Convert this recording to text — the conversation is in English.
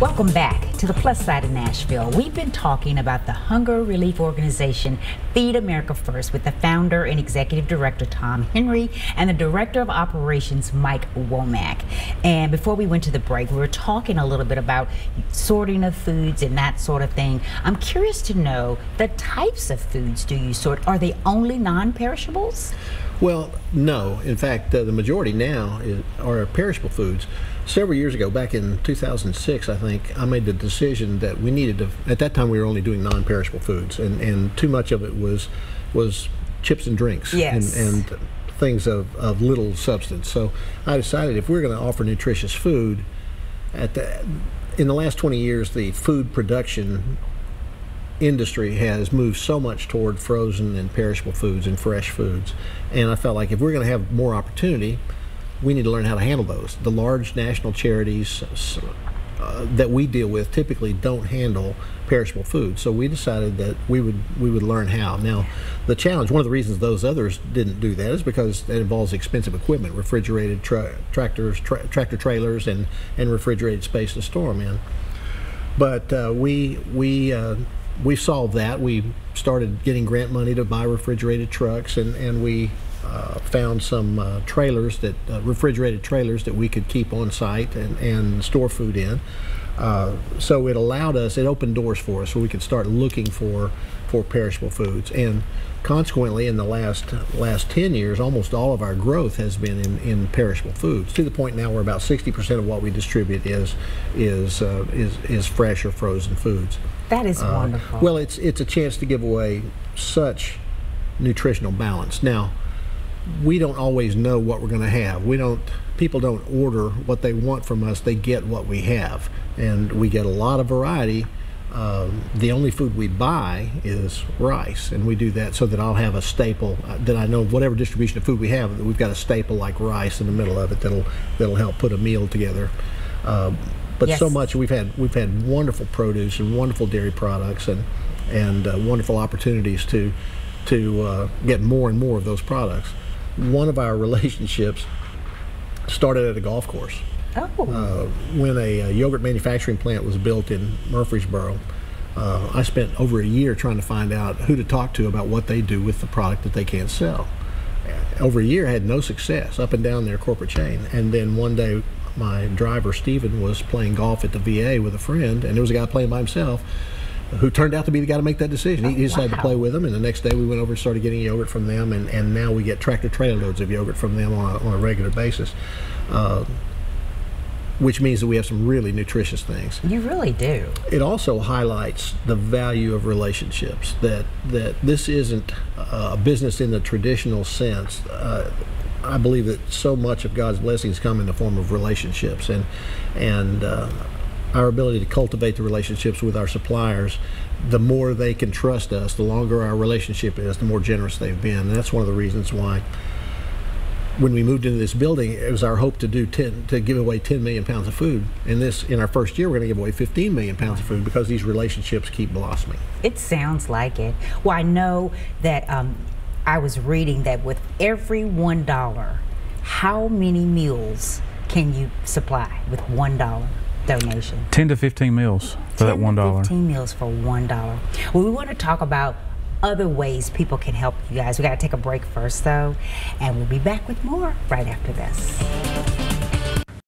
Welcome back to the Plus Side of Nashville. We've been talking about the hunger relief organization Feed America First with the founder and executive director Tom Henry and the director of operations Mike Womack. And before we went to the break, we were talking a little bit about sorting of foods and that sort of thing. I'm curious to know, the types of foods do you sort? Are they only non-perishables? Well, no. In fact, the majority now are perishable foods. Several years ago, back in 2006, I think, I made the decision that we needed to, at that time we were only doing non-perishable foods, and too much of it was chips and drinks. Yes. and things of little substance. So I decided if we're going to offer nutritious food, in the last 20 years, the food production industry has moved so much toward frozen and perishable foods and fresh foods, and I felt like if we're going to have more opportunity, we need to learn how to handle those. The large national charities that we deal with typically don't handle perishable foods, so we decided that we would learn how. Now, the challenge, one of the reasons those others didn't do that, is because it involves expensive equipment, refrigerated tractor trailers, and refrigerated space to store them in. But we solved that. We started getting grant money to buy refrigerated trucks, and we found some trailers, refrigerated trailers that we could keep on site and store food in. So it allowed us, it opened doors for us, so we could start looking for perishable foods. And consequently, in the last 10 years, almost all of our growth has been in perishable foods, to the point now where about 60% of what we distribute is fresh or frozen foods. That is wonderful. Well, it's a chance to give away such nutritional balance. Now, we don't always know what we're going to have. People don't order what they want from us, they get what we have. And we get a lot of variety. The only food we buy is rice, and we do that so that I'll have a staple, that I know whatever distribution of food we have, that we've got a staple like rice in the middle of it that'll help put a meal together. But yes, so much, we've had wonderful produce and wonderful dairy products, and wonderful opportunities to get more and more of those products. One of our relationships started at a golf course. Oh. When a yogurt manufacturing plant was built in Murfreesboro, I spent over a year trying to find out who to talk to about what they do with the product that they can't sell. Over a year, I had no success up and down their corporate chain. And then one day, my driver, Stephen, was playing golf at the VA with a friend, and there was a guy playing by himself who turned out to be the guy to make that decision. He decided to play with them, and the next day we went over and started getting yogurt from them, and now we get tractor-trailer loads of yogurt from them on a regular basis, which means that we have some really nutritious things. You really do. It also highlights the value of relationships, that this isn't a business in the traditional sense. I believe that so much of God's blessings come in the form of relationships, and our ability to cultivate the relationships with our suppliers, the more they can trust us, the longer our relationship is, the more generous they've been. And that's one of the reasons why, when we moved into this building, it was our hope to give away 10 million pounds of food. In our first year, we're going to give away 15 million pounds of food, because these relationships keep blossoming. It sounds like it. Well, I know that I was reading that with every $1, how many meals can you supply with $1 donation? 10 to 15 meals for that $1. 10 to 15 meals for $1. Well, we want to talk about other ways people can help you guys. We got to take a break first, though, and we'll be back with more right after this.